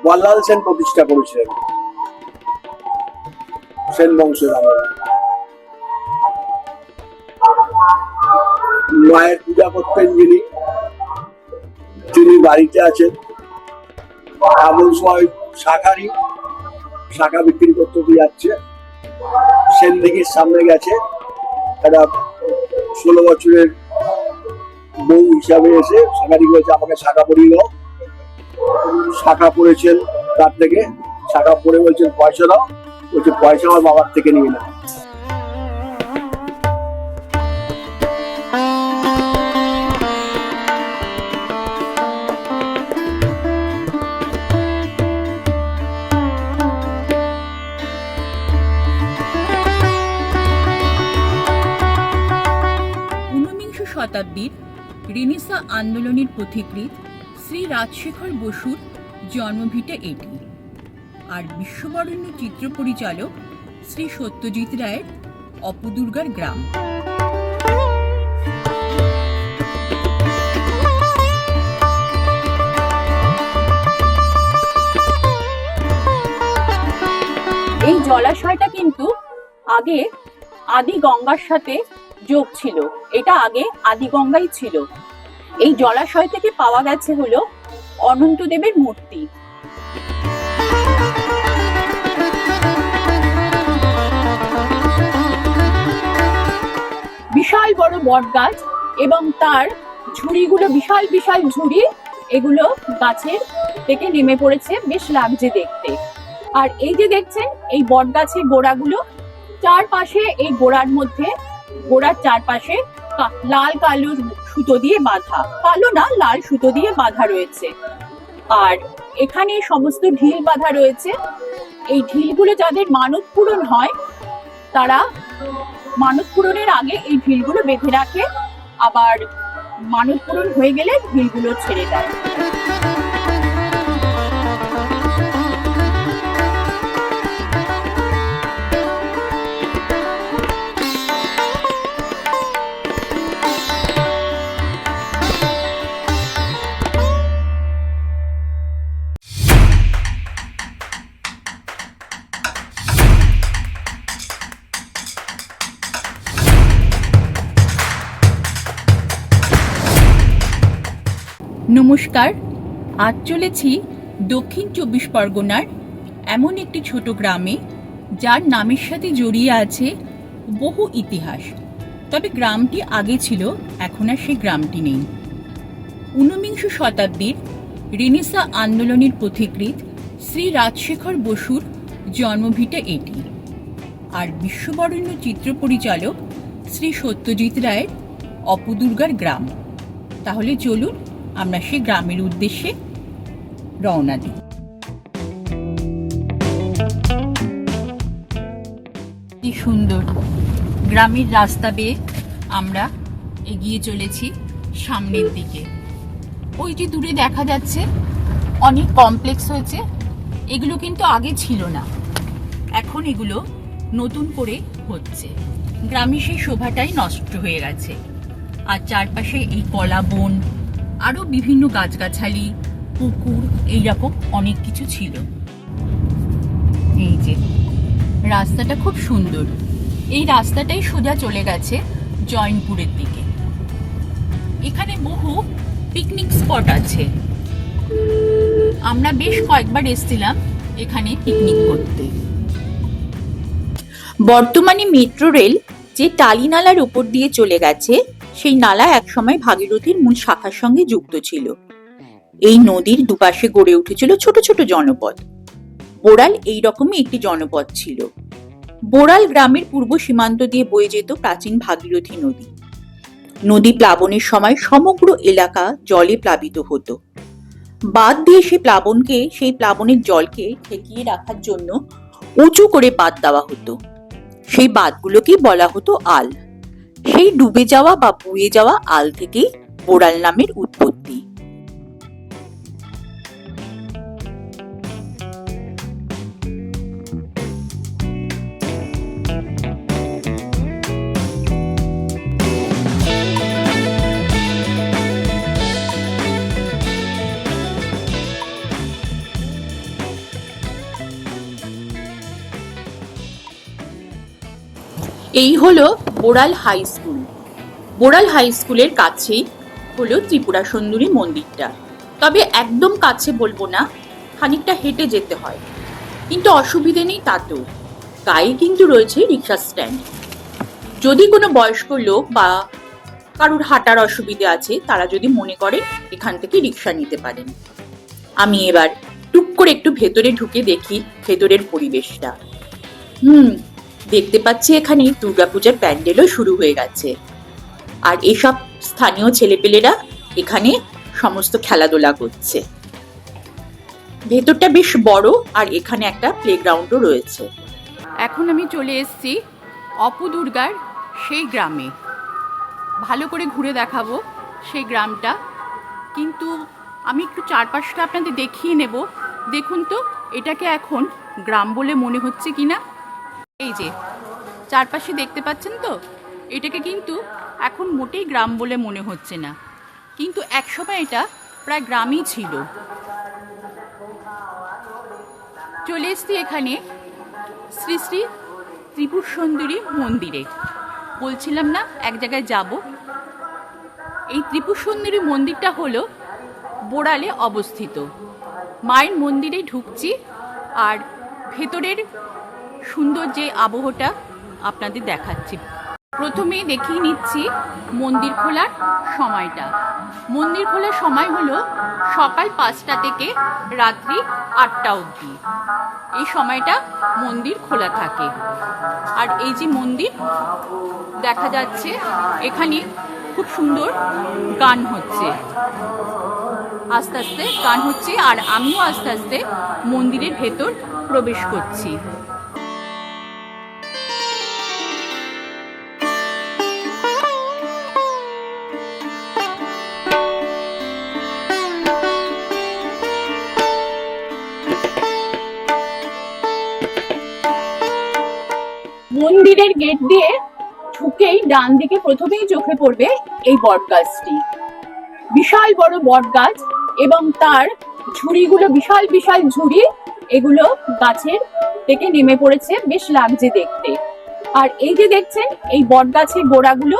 বল্লাল সেন প্রতিষ্ঠা করেছিলেন, সেন বংশের আমলে। মায়ের পূজা করতেন যিনি, তিনি বাড়িতে আছেন। এমন সময় শাখা বিক্রি করতে যাচ্ছে, সেন দিঘির সামনে গেছে একটা 16 বছরের বউ হিসাবে এসে শাখারি বলছে, আমাকে শাখা পরিয়ে দাও। শাখা পড়েছেন তার থেকে, শাখা পরে বলছেন পয়সা দাও, বলছে পয়সা আমার বাবার থেকে নিয়ে নাও। শতাব্দীর রেনেসাঁ আন্দোলনের পথিকৃৎ শ্রী রাজশেখর বসুর জন্মভিটে এটি, আর বিশ্ববরেণ্য চিত্র পরিচালক শ্রী সত্যজিৎ রায়ের অপদুর্গার গ্রাম। এই জলাশয়টা কিন্তু আগে আদি গঙ্গার সাথে যোগ ছিল, এটা আগে আদি গঙ্গাই ছিল। এই জলাশয় থেকে পাওয়া গেছে হলো অনন্তদেবের মূর্তি। বিশাল বড় বট গাছ এবং তার ঝুড়িগুলো বিশাল বিশাল ঝুড়ি, এগুলো গাছের থেকে নেমে পড়েছে, বেশ লাগছে দেখতে। আর এই যে দেখছেন এই বট গাছের গোড়াগুলো, চারপাশে এই গোড়ার মধ্যে, গোড়ার চারপাশে লাল কালো সুতো দিয়ে বাঁধা, কালো না লাল সুতো দিয়ে বাঁধা রয়েছে। আর এখানে সমস্ত ঢিল বাঁধা রয়েছে। এই ঢিলগুলো যাদের মানত পূরণ হয়, তারা মানত পূরণের আগে এই ঢিলগুলো বেঁধে রাখে, আবার মানত পূরণ হয়ে গেলে ঢিলগুলো ছেড়ে দেয়। নমস্কার, আজ চলেছি দক্ষিণ 24 পরগনার এমন একটি ছোট গ্রামে, যার নামের সাথে জড়িয়ে আছে বহু ইতিহাস। তবে গ্রামটি আগে ছিল, এখন আর সেই গ্রামটি নেই। 19বিংশ শতাব্দীর রেনেসাঁ আন্দোলনের পথিকৃৎ শ্রী রাজশেখর বসুর জন্মভিটে এটি, আর বিশ্ববরেণ্য চিত্র পরিচালক শ্রী সত্যজিৎ রায়ের অপদুর্গার গ্রাম। তাহলে চলুন আমরা সেই গ্রামের উদ্দেশ্যে রওনা দিই। কি সুন্দর গ্রামের রাস্তা বেয়ে আমরা এগিয়ে চলেছি সামনের দিকে। ওই যে দূরে দেখা যাচ্ছে অনেক কমপ্লেক্স হয়েছে, এগুলো কিন্তু আগে ছিল না, এখন এগুলো নতুন করে হচ্ছে। গ্রামে সেই শোভাটাই নষ্ট হয়ে গেছে। আর চারপাশে এই কলা বন, আরো বিভিন্ন গাছগাছালি, পুকুর, এইরকম অনেক কিছু ছিল। এই যে রাস্তাটা খুব সুন্দর, এই রাস্তাটাই সোজা চলে গেছে জয়নপুরের দিকে। এখানে বহু পিকনিক স্পট আছে, আমরা বেশ কয়েকবার এসেছিলাম এখানে পিকনিক করতে। বর্তমানে মেট্রো রেল যে টালি নালার উপর দিয়ে চলে গেছে, সেই নালা একসময় ভাগীরথীর মূল শাখার সঙ্গে যুক্ত ছিল। এই নদীর দুপাশে গড়ে উঠেছিল ছোট ছোট জনপদ। বোড়াল এইরকমই একটি জনপদ ছিল। বোড়াল গ্রামের পূর্ব সীমান্ত দিয়ে বয়ে যেত প্রাচীন ভাগীরথী নদী। নদী প্লাবনের সময় সমগ্র এলাকা জলে প্লাবিত হতো। বাঁধ দিয়ে সেই প্লাবনের জলকে ঠেকিয়ে রাখার জন্য উঁচু করে বাঁধ দেওয়া হতো। সেই বাঁধগুলোকেই বলা হতো আল। সেই ডুবে যাওয়া বা বয়ে যাওয়া আল থেকেই বোড়াল নামের উৎপত্তি। এই হলো বোড়াল হাই স্কুল। বোড়াল হাই স্কুলের কাছেই হলো ত্রিপুরা সুন্দরী মন্দিরটা। তবে একদম কাছে বলবো না, খানিকটা হেঁটে যেতে হয়, কিন্তু অসুবিধে নেই তাতেও। গায়ে কিন্তু রয়েছে রিক্সা স্ট্যান্ড। যদি কোনো বয়স্ক লোক বা কারোর হাঁটার অসুবিধা আছে, তারা যদি মনে করেন এখান থেকে রিক্সা নিতে পারেন। আমি এবার টুক করে একটু ভেতরে ঢুকে দেখি ভেতরের পরিবেশটা। দেখতে পাচ্ছি এখানে দুর্গাপূজার প্যান্ডেলও শুরু হয়ে গেছে। আর এসব স্থানীয় ছেলেপেলেরা এখানে সমস্ত খেলাধুলা করছে। ভেতরটা বেশ বড়, আর এখানে একটা প্লেগ্রাউন্ডও রয়েছে। এখন আমি চলে এসেছি অপু দুর্গার সেই গ্রামে। ভালো করে ঘুরে দেখাবো সেই গ্রামটা, কিন্তু আমি একটু চারপাশটা আপনাদের দেখিয়ে নেব। দেখুন তো এটাকে এখন গ্রাম বলে মনে হচ্ছে কিনা। এই যে চারপাশে দেখতে পাচ্ছেন তো, এটাকে কিন্তু এখন মোটেই গ্রাম বলে মনে হচ্ছে না, কিন্তু একসময় এটা প্রায় গ্রামই ছিল। চলে এসছি এখানে শ্রী শ্রী ত্রিপুর সুন্দরী মন্দিরে। বলছিলাম না এক জায়গায় যাব। এই ত্রিপুর সুন্দরী মন্দিরটা হলো বোড়ালে অবস্থিত। মায়ের মন্দিরে ঢুকছি, আর ভেতরের সুন্দর যে আবহটা আপনাদের দেখাচ্ছি। প্রথমেই দেখিয়ে নিচ্ছি মন্দির খোলার সময়টা। মন্দির খোলার সময় হলো সকাল 5টা থেকে রাত্রি 8টা অবধি। এই সময়টা মন্দির খোলা থাকে। আর এই যে মন্দির দেখা যাচ্ছে, এখানে খুব সুন্দর গান হচ্ছে, আস্তে আস্তে গান হচ্ছে, আর আমিও আস্তে আস্তে মন্দিরের ভেতর প্রবেশ করছি। মন্দিরের গেট দিয়ে ঢুকেই ডান দিকে প্রথমেই চোখে পড়বে এই বট গাছটি। বিশাল বড় বট গাছ, এবং তার ঝুড়িগুলো বিশাল বিশাল ঝুড়ি, এগুলো গাছের থেকে নেমে পড়েছে, বেশ লাগছে দেখতে। আর এই যে দেখছেন এই বট গাছের গোড়াগুলো,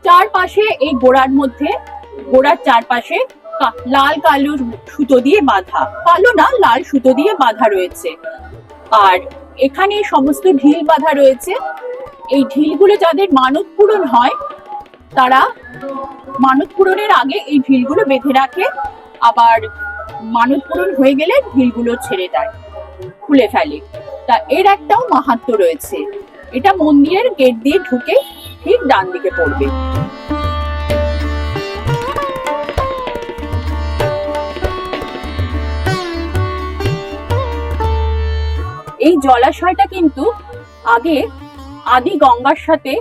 চারপাশে এই গোড়ার মধ্যে, গোড়ার চারপাশে লাল কালো সুতো দিয়ে বাঁধা, কালো না লাল সুতো দিয়ে বাঁধা রয়েছে। আর এখানে সমস্ত ঢিল বাঁধা রয়েছে। এই ঢিলগুলো যাদের মানত পূরণ হয়, তারা মানত পূরণের আগে এই ঢিলগুলো বেঁধে রাখে, আবার মানত পূরণ হয়ে গেলে ঢিলগুলো ছেড়ে দেয়, খুলে ফেলে। তা এর একটাও মাহাত্ম্য রয়েছে। এটা মন্দিরের গেট দিয়ে ঢুকে ঠিক ডান দিকে পড়বে। এই জলাশয়টা কিন্তু আগে আদি গঙ্গার সাথে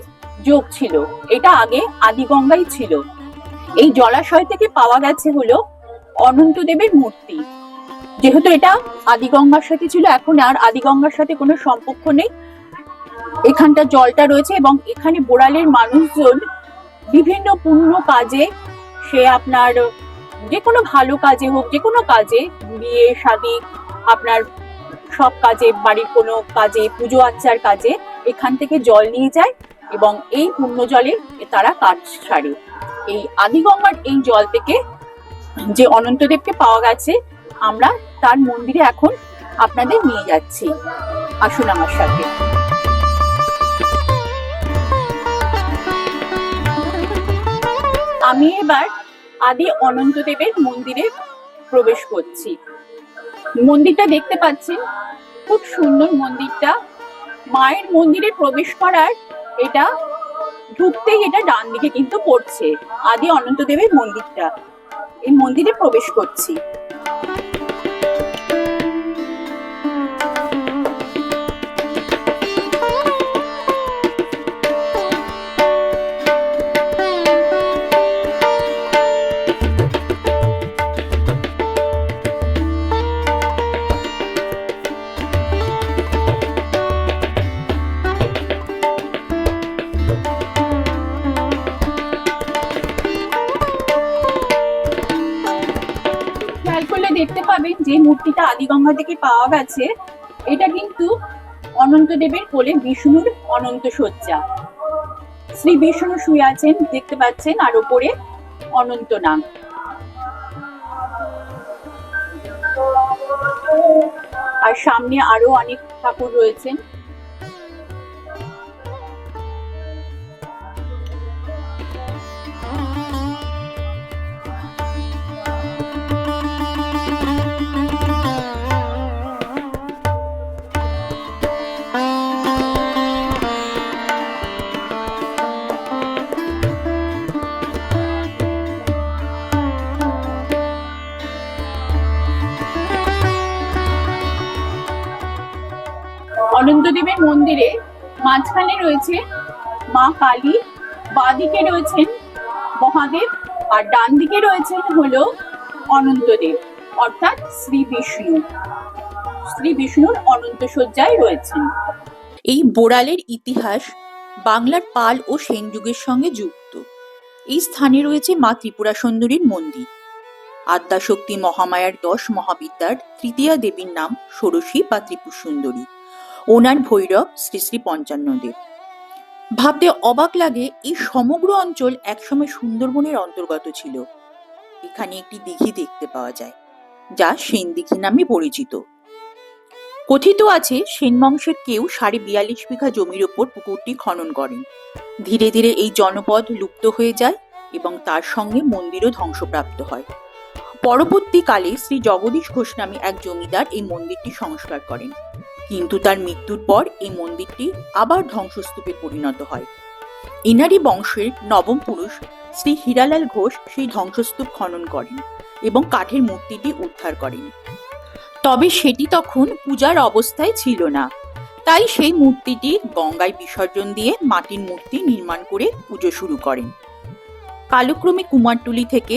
যোগ ছিল। এটা আগে আদি গঙ্গাই ছিল। এই জলাশয় থেকে পাওয়া গেছে হলো অনন্তদেবের মূর্তি। যেহেতু এটা আদি গঙ্গার সাথে ছিল, এখন আর আদি গঙ্গার সাথে কোনো সম্পর্ক নেই। এখানটা জলটা রয়েছে, এবং এখানে বোড়ালের মানুষজন বিভিন্ন পুণ্য কাজে, সে আপনার যে কোনো ভালো কাজে হোক, যে কোনো কাজে, বিয়ে শাদী, আপনার সব কাজে, বাড়ির কোনো কাজে, পুজো আচ্চার কাজে এখান থেকে জল নিয়ে যায়, এবং এই পুণ্য জলে তারা কাজ সারে। এই আদিগঙ্গার এই জল থেকে যে অনন্তদেবকে পাওয়া গেছে, আমরা তার মন্দিরে এখন আপনাদের নিয়ে যাচ্ছি। আসুন আমার সাথে। আমি এবার আদি অনন্তদেবের মন্দিরে প্রবেশ করছি। মন্দিরটা দেখতে পাচ্ছেন, খুব সুন্দর মন্দিরটা। মায়ের মন্দিরে প্রবেশ করার এটা ঢুকতেই এটা ডান দিকে কিন্তু পড়ছে আদি অনন্তদেবের মন্দিরটা। এই মন্দিরে প্রবেশ করছি। দেখতে পাবেন যে মূর্তিটা আদিগঙ্গা থেকে পাওয়া গেছে, এটা কিন্তু অনন্তদেবের কোলে বিষ্ণুর অনন্ত শয্যা। শ্রী বিষ্ণু শুয়ে আছেন দেখতে পাচ্ছেন, আর উপরে অনন্ত নাগ। আর সামনে আরো অনেক ঠাকুর রয়েছেন। অনন্তদেবের মন্দিরে মাঝখানে রয়েছে মা কালী, বাঁদিকে রয়েছেন মহাদেব, আর ডান দিকে রয়েছেন হলো অনন্তদেব অর্থাৎ শ্রী বিষ্ণু। শ্রী বিষ্ণুর অনন্ত শয্যায় রয়েছেন। এই বোড়ালের ইতিহাস বাংলার পাল ও সেন যুগের সঙ্গে যুক্ত। এই স্থানে রয়েছে মা ত্রিপুরা সুন্দরীর মন্দির। আদ্যাশক্তি মহামায়ার 10 মহাবিদ্যার তৃতীয়া দেবীর নাম ষোড়শী বা ত্রিপুর সুন্দরী। ওনার ভৈরব শ্রী শ্রী পঞ্চান্নদেব। ভাবতে অবাক লাগে এই সমগ্র অঞ্চল একসময় সুন্দরবনের অন্তর্গত ছিল। এখানে একটি দিঘি দেখতে পাওয়া যায়, যা সেন দিঘি নামে পরিচিত। কথিত আছে সেন বংশের কেউ 42.5 বিঘা জমির ওপর পুকুরটি খনন করেন। ধীরে ধীরে এই জনপদ লুপ্ত হয়ে যায় এবং তার সঙ্গে মন্দিরও ধ্বংসপ্রাপ্ত হয়। পরবর্তীকালে শ্রী জগদীশ ঘোষ নামে এক জমিদার এই মন্দিরটি সংস্কার করেন, কিন্তু তার মৃত্যুর পর এই মন্দিরটি আবার ধ্বংসস্তূপে পরিণত হয়। এনারই বংশের নবম পুরুষ শ্রী হীরালাল ঘোষ সেই ধ্বংসস্তূপ খনন করেন এবং কাঠের মূর্তিটি উদ্ধার করেন। তবে সেটি তখন পূজার অবস্থায় ছিল না, তাই সেই মূর্তিটি গঙ্গায় বিসর্জন দিয়ে মাটির মূর্তি নির্মাণ করে পুজো শুরু করেন। কালক্রমে কুমারটুলি থেকে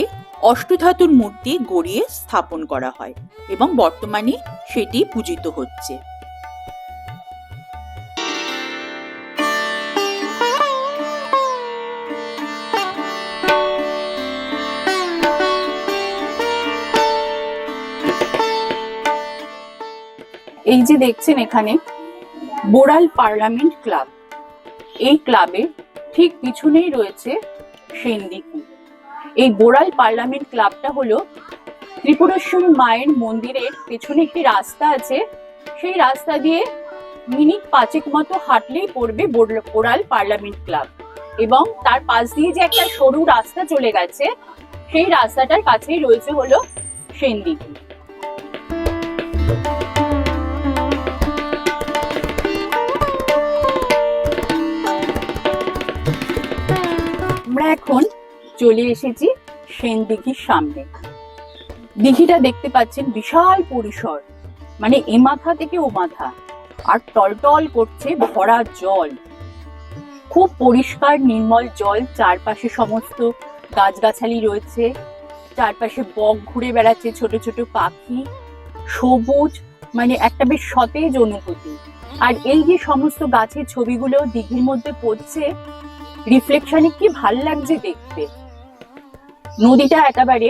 অষ্টধাতুর মূর্তি গড়িয়ে স্থাপন করা হয় এবং বর্তমানে সেটি পূজিত হচ্ছে। এই যে দেখছেন এখানে বোড়াল পার্লামেন্ট ক্লাব, এই ক্লাবের ঠিক পিছনেই রয়েছে সেন দিঘি। এই বোড়াল পার্লামেন্ট ক্লাবটা হলো ত্রিপুরেশ্বরী মায়ের মন্দিরের পেছনে একটি রাস্তা আছে, সেই রাস্তা দিয়ে মিনিট 5 মতো হাঁটলেই পড়বে বোড়াল পার্লামেন্ট ক্লাব, এবং তার পাশ দিয়ে যে একটা সরু রাস্তা চলে গেছে সেই রাস্তাটার কাছেই রয়েছে হলো সেন দিঘি। আমরা এখন চলে এসেছি সেন দিঘির সামনে। দিঘিটা দেখতে পাচ্ছেন বিশাল পরিসর, মানে এ মাথা থেকে ও মাথা, আর টলটল করছে ভরা জল। খুব পরিষ্কার নির্মল জল, চারপাশে সমস্ত গাছগাছালি রয়েছে, চারপাশে বক ঘুরে বেড়াচ্ছে, ছোট ছোট পাখি, সবুজ, মানে একটা বেশ সতেজ অনুভূতি। আর এই যে সমস্ত গাছের ছবিগুলো দিঘির মধ্যে পড়ছে, রিফ্লেকশনে কি ভাল লাগছে দেখতে। নদীটা একেবারে,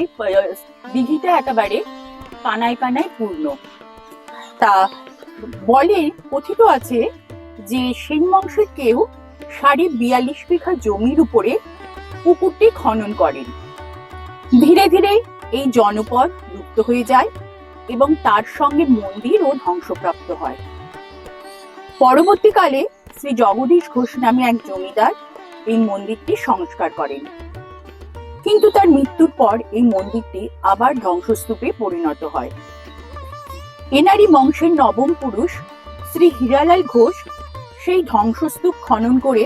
দিঘিটা একেবারে কানায় কানায় পূর্ণ। তা বলে, কথিত আছে যে সেন বংশের কেউ 42.5 বিঘা জমির উপরে পুকুরটি খনন করেন। ধীরে ধীরে এই জনপদ লুপ্ত হয়ে যায় এবং তার সঙ্গে মন্দিরও ধ্বংসপ্রাপ্ত হয়। পরবর্তীকালে শ্রী জগদীশ ঘোষ নামে এক জমিদার এই মন্দিরটি সংস্কার করেন, কিন্তু তার মৃত্যুর পর এই মন্দিরটি আবার ধ্বংসস্তূপে পরিণত হয়। এনারই বংশের নবম পুরুষ শ্রী হীরালাল ঘোষ সেই ধ্বংসস্তূপ খনন করে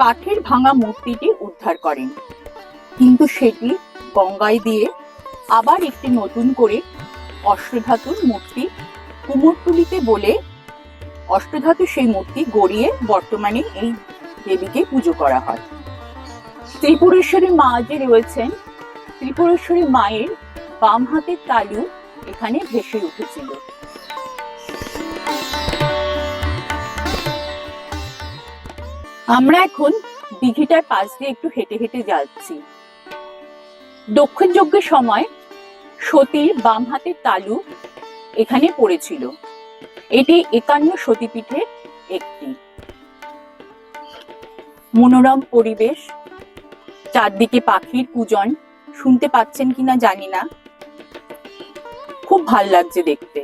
কাঠের ভাঙা মূর্তিটি উদ্ধার করেন, কিন্তু সেটি গঙ্গায় দিয়ে আবার একটি নতুন করে অষ্টধাতুর মূর্তি কুমোরটুলিতে বলে অষ্টধাতু সেই মূর্তি গড়িয়ে বর্তমানে এই দেবীকে পুজো করা হয়। ত্রিপুরেশ্বরী মা যে রয়েছেন, ত্রিপুরেশ্বরী মায়ের বাম হাতের তালু এখানে ভেসে উঠেছিল। আমরা এখন দিঘিটার পাশ দিয়ে একটু হেঁটে হেঁটে যাচ্ছি। দক্ষিণ যজ্ঞের সময় সতীর বাম হাতের তালু এখানে পড়েছিল। এটি 51 সতীপীঠের একটি। মনোরম পরিবেশ, চারদিকে পাখির কুজন, শুনতে পাচ্ছেন কিনা জানি না, খুব ভাল লাগছে দেখতে।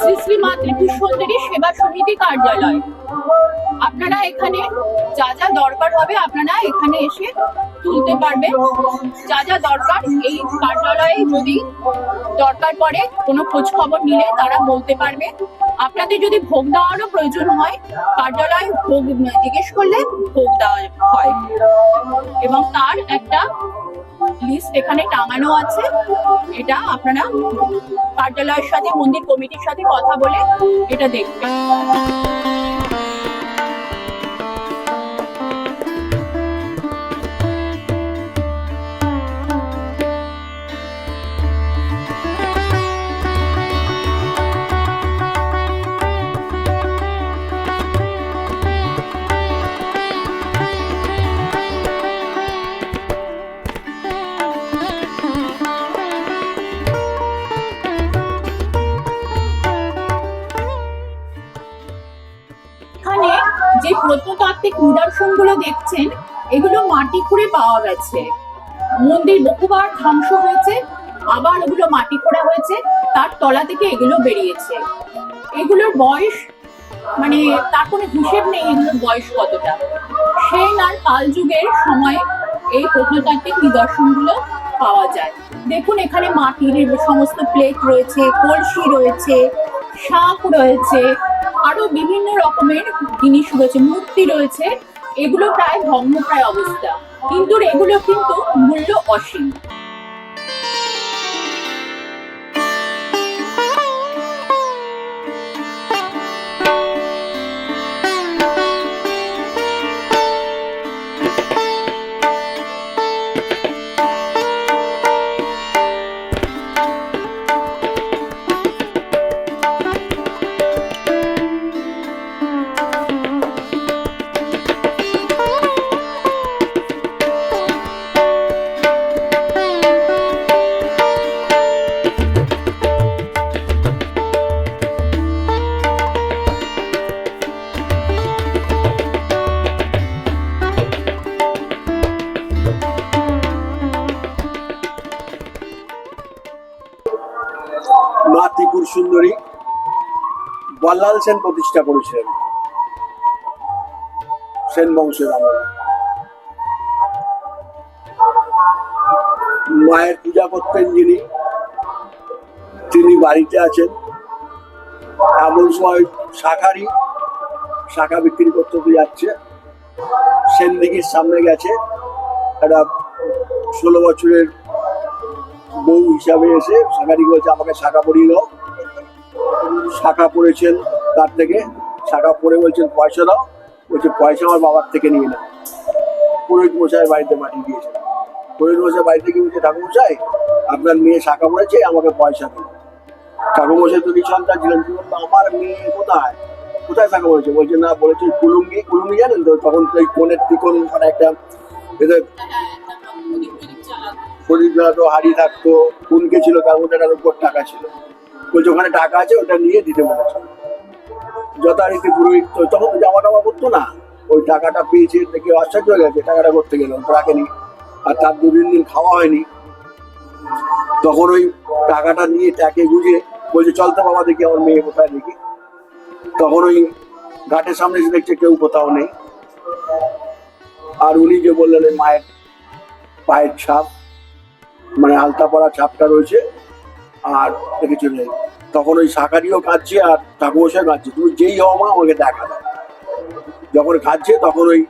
শ্রী শ্রী মা ত্রিপুর সুন্দরী সেবা সমিতি কার্যালয়। আপনারা এখানে যা যা দরকার হবে আপনারা এখানে এসে তুলতে পারবেন। যা যা দরকার এই কার্যালয়ে যদি দরকার পড়ে কোনো খোঁজ খবর নিলে তারা বলতে পারবে। আপনাদের যদি ভোগ দেওয়ারও প্রয়োজন হয় কার্যালয়ে ভোগ জিজ্ঞেস করলে ভোগ দেওয়া হয় এবং তার একটা লিস্ট এখানে টাঙানো আছে। এটা আপনারা কার্যালয়ের সাথে মন্দির কমিটির সাথে কথা বলে এটা দেখবেন। এখানে যে প্রত্নতাত্ত্বিক নিদর্শন গুলো দেখছেন এগুলো মাটি খুঁড়ে পাওয়া গেছে। মন্দির বহুবার ধ্বংস হয়েছে, আবার ওগুলো মাটি খোঁড়া হয়েছে, তার তলা থেকে এগুলো বেরিয়েছে। এগুলোর বয়স মানে তার কোনো হিসেব নেই এগুলোর বয়স কতটা। সেন আর কাল যুগের সময় এই প্রত্নতাত্ত্বিক নিদর্শনগুলো পাওয়া যায়। দেখুন এখানে মাটির সমস্ত প্লেট রয়েছে, কলসি রয়েছে, শাঁখ রয়েছে, আরো বিভিন্ন রকমের জিনিস রয়েছে, মূর্তি রয়েছে। এগুলো প্রায় ভগ্নপ্রায় অবস্থা, কিন্তু এগুলো কিন্তু মূল্য অসীম। মা ত্রিপুর সুন্দরী বল্লাল সেন প্রতিষ্ঠা করেছিলেন সেন বংশের আমলে। মায়ের পূজা করতেন যিনি, তিনি বাড়িতে আছেন। এমন সময় শাখা বিক্রি করতে যাচ্ছে, সেন দিঘির সামনে গেছে একটা 16 বছরের বউ হিসাবে এসে শাখারি বলছে আমাকে শাখা পরিয়ে দাও। শাখা পড়েছেন তার থেকে, শাখা পরে বলছেন পয়সা দাও, বলছে পয়সা আমার বাবার থেকে নিয়ে না। পুরোহিত মশাই বাড়িতে পাঠিয়ে দিয়েছে। পুরোহিত মশাই বাড়িতে গিয়ে বলছে ঠাকুর মশাই আপনার মেয়ে শাখা পড়েছে, আমাকে পয়সা দিন। ঠাকুর মশাই তো সন্তান ছিলেন, কি বললো আমার মেয়ে কোথায় কোথায় শাখা পড়েছে? বলছে না, বলেছে কুলুঙ্গি। কুলুঙ্গি জানেন তো? তখন তো এই কোণের ত্রিকোণ মানে একটা এদের প্রদীপ জ্বালাতো, হাড়ি থাকতো, কুনকে ছিল, তার মধ্যে তার উপর টাকা ছিল। বলছে ওখানে টাকা আছে, ওটা নিয়ে দিতে বলেছে। যথারীতি পুরোহিত তখন তো জামা টামা করতো না, ওই টাকাটা পেয়েছে দেখে আশ্চর্য হয়ে গেছে। টাকাটা করতে গেল রাখেনি, আর তার 2-3 দিন খাওয়া হয়নি। তখন ওই টাকাটা নিয়ে ট্যাকে গুঁজে বলছে চল তো বাবা দেখি আমার মেয়ে কোথায় দেখি। তখন ওই ঘাটের সামনে এসে দেখছে কেউ কোথাও নেই। আর উনি যে বললেন মায়ের পায়ের ছাপ মানে আলতা পড়া ছাপটা রয়েছে আর দেখে চলে যাই। তখন ওই শাকারিও কাঁদছে আর ঠাকুরমশাই কাঁদছে, তুমি যেই হও মা আমাকে দেখা দাও। যখন কাঁদছে তখন ওই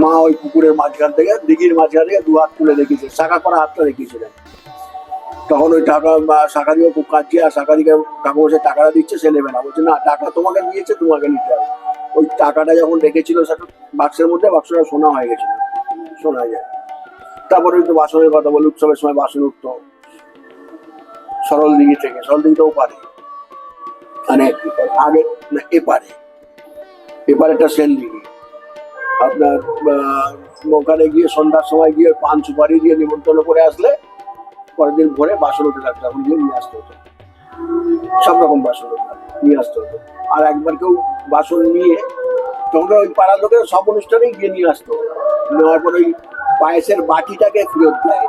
মা ওই পুকুরের মাঝখান থেকে, দিঘির মাঝখান থেকে 2 হাত তুলে দেখিয়েছে, শাখা করা হাতটা দেখিয়েছিলেন। তখন ওই শাকারিও খুব কাঁদছে, আর শাকারিকে ঠাকুরমশাই টাকাটা দিচ্ছে, সে নেবে না। বলছে না, টাকা তোমাকে দিয়েছে, তোমাকে নিতে হবে। ওই টাকাটা যখন রেখেছিল সেটা বাক্সের মধ্যে, বাক্সটা সোনা হয়ে গেছিল, শোনা যায়। তারপরে তো বাসনের কথা বলি, উৎসবের সময় বাসন উঠতো সরল দিঘি থেকে, সরল দিঘিটাও পারে, মানে আগে না এপারেটা সেন দিঘি। আপনার ওখানে গিয়ে সন্ধ্যার সময় গিয়ে পান সুপারি দিয়ে নিমন্ত্রণ করে আসলে পরের দিন ভোরে বাসন উঠে থাকতো, তখন গিয়ে নিয়ে আসতে হতো, সব রকম বাসন নিয়ে আসতে হতো। আর একবার কেউ বাসন নিয়ে তখন ওই পাড়ার লোকের সব অনুষ্ঠানেই গিয়ে নিয়ে আসতো, নেওয়ার পর ওই পায়েসের বাটিটাকে ফেরত দেয়,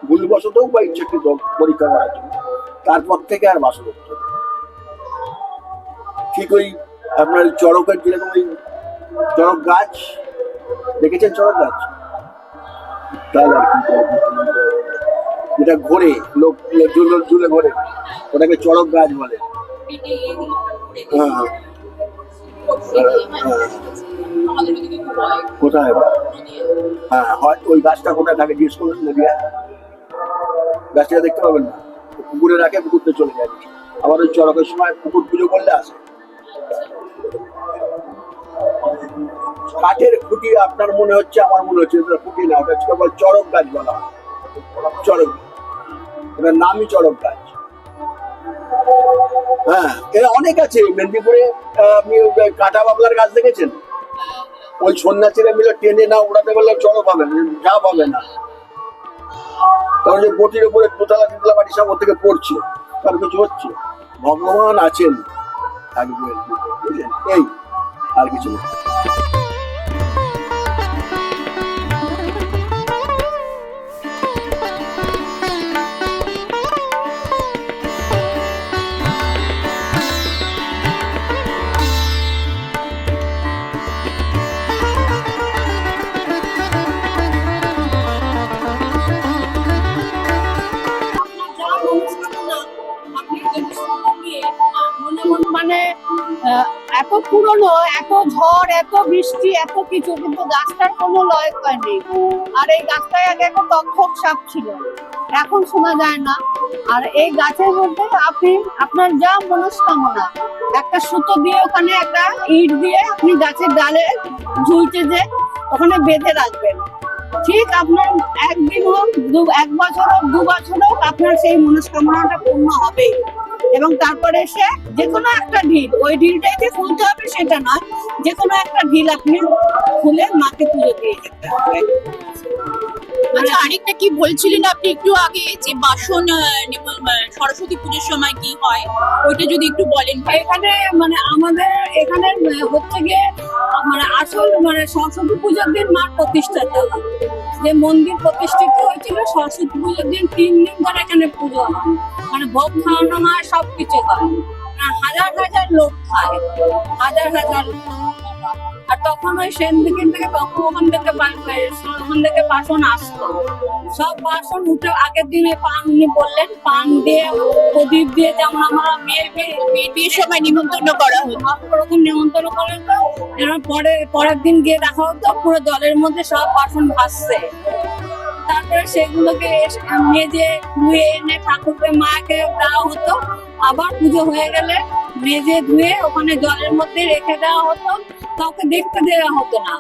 ভুলবশত বা ইচ্ছাকৃত পরীক্ষা করার জন্য। তারপর থেকে আর বাসন উঠতো না। ঠিক ওই আপনার চড়কের যেরকম ওই চড়ক গাছ দেখেছেন, চড়ক গাছ তাহলে আর কি, যেটা ঘোরে লোক ঝুলে ঘোরে, ওটাকে চড়ক গাছ বলে। হ্যাঁ কোথায়? হ্যাঁ হয়, ওই গাছটা কোথায় থাকে জিজ্ঞেস করুন, নদীয়া গাছটা দেখতে পাবেন না, পুকুরে রাখে, পুকুরতে চলে যায়। আবার ওই চড়কের সময় পুকুর পুজো করলে আসে। কাঠের খুঁটি আপনার মনে হচ্ছে, আমার মনে হচ্ছে খুঁটি না, ওটা কেবল চড়ক গাছ বলা হয়, চড়ক, ওটার নামই চড়ক গাছ। হ্যাঁ এরা অনেক আছে মেদিনীপুরে। আপনি কাঁটা বাবলার গাছ দেখেছেন? ওই সন্ন্যাসীরা মিলে টেনে না ওড়াতে পারলে চড়ক হবে না, যা হবে না। কারণ যে বটির উপরে দোতলা তিনতলা বাড়ি সব ওর থেকে পড়ছে, তার কিছু হচ্ছে, ভগবান আছেন থাকবেন, বুঝলেন? এই আর কিছু না। মানে এত পুরনো, এত ঝড়, এত বৃষ্টি, এত কিছু, কিন্তু গাছটার কোনো লয় হয়নি। আর এই গাছটায় আগে একটা তক্ষক সাপ ছিল, এখন শোনা যায় না। আর এই গাছের মধ্যে আপনি আপনার যা মনস্কামনা, একটা সুতো দিয়ে ওখানে একটা ইট দিয়ে আপনি গাছের ডালে ঝুলছে যে ওখানে বেঁধে রাখবেন, ঠিক আপনার একদিন হোক, এক বছর হোক, 2 বছর হোক, আপনার সেই মনস্কামনাটা পূর্ণ হবে। এবং তারপরে সে যে কোনো একটা ঢিল, ওই ঢিলটাই যে খুলতে হবে সেটা নয়, যে কোনো একটা ঢিল আপনি খুলে মাকে পুজো দিয়ে যেতে হবে। আচ্ছা, আরেকটা কি বলছিলেন আপনি একটু আগে, যে বাসন সরস্বতী পুজোর সময় কি হয়, ওইটা যদি একটু বলেন। এখানে মানে আমাদের এখানে হচ্ছে গিয়ে মানে আসল মানে সরস্বতী পুজোর দিন মার প্রতিষ্ঠাতা, যে মন্দির প্রতিষ্ঠিত হয়েছিল সরস্বতী পুজোর দিন 3 দিন ধরে এখানে পুজো হয়, মানে ভোগ খাওয়ানো হয়, সবকিছু হয়, হাজার হাজার লোক খায়, হাজার হাজার। আর তখন ওই সেন দিকের থেকে তখন ওখান থেকে বাসন আসতো, সব বাসন উঠে আগের দিনে পান, উনি বললেন পান দিয়ে প্রদীপ দিয়ে, যেমন আমরা বিয়ের সময় নিমন্ত্রণ করা হতো, ওরকম নিমন্ত্রণ করে তো পরের দিন গিয়ে দেখা হতো পুরো জলের মধ্যে সব বাসন ভাসছে। তারপরে সেগুলোকে মেজে ধুয়ে এনে ঠাকুরকে মাকে দেওয়া হতো, আবার পুজো হয়ে গেলে মেজে ধুয়ে ওখানে জলের মধ্যে রেখে দেওয়া হতো, কাউকে দেখতে দেওয়া হতো না,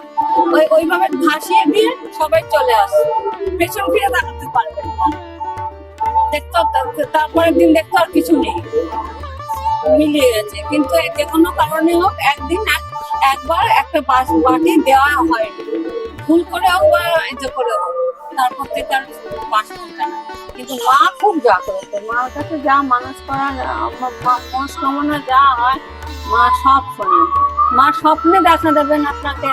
ওইভাবে ভাসিয়ে দিয়ে সবাই চলে আসে, পেছন ফিরে দেখাতে পারবে না, দেখতো। তারপরের দিন দেখতো আর কিছু নেই, মিলিয়ে গেছে। কিন্তু যে কোনো কারণে হোক একদিন একবার একটা বাটি দেওয়া হয়, ভুল করে হোক বা এতে করে হোক, তারপর থেকে আর বাসন ওঠে না। কিন্তু মা খুব জাগ্রত, মার কাছে যা মানুষ করার মনস্কামনা যা হয়, মা সব শোনেন। মা স্বপ্নে দেখা দেবেন আপনাকে,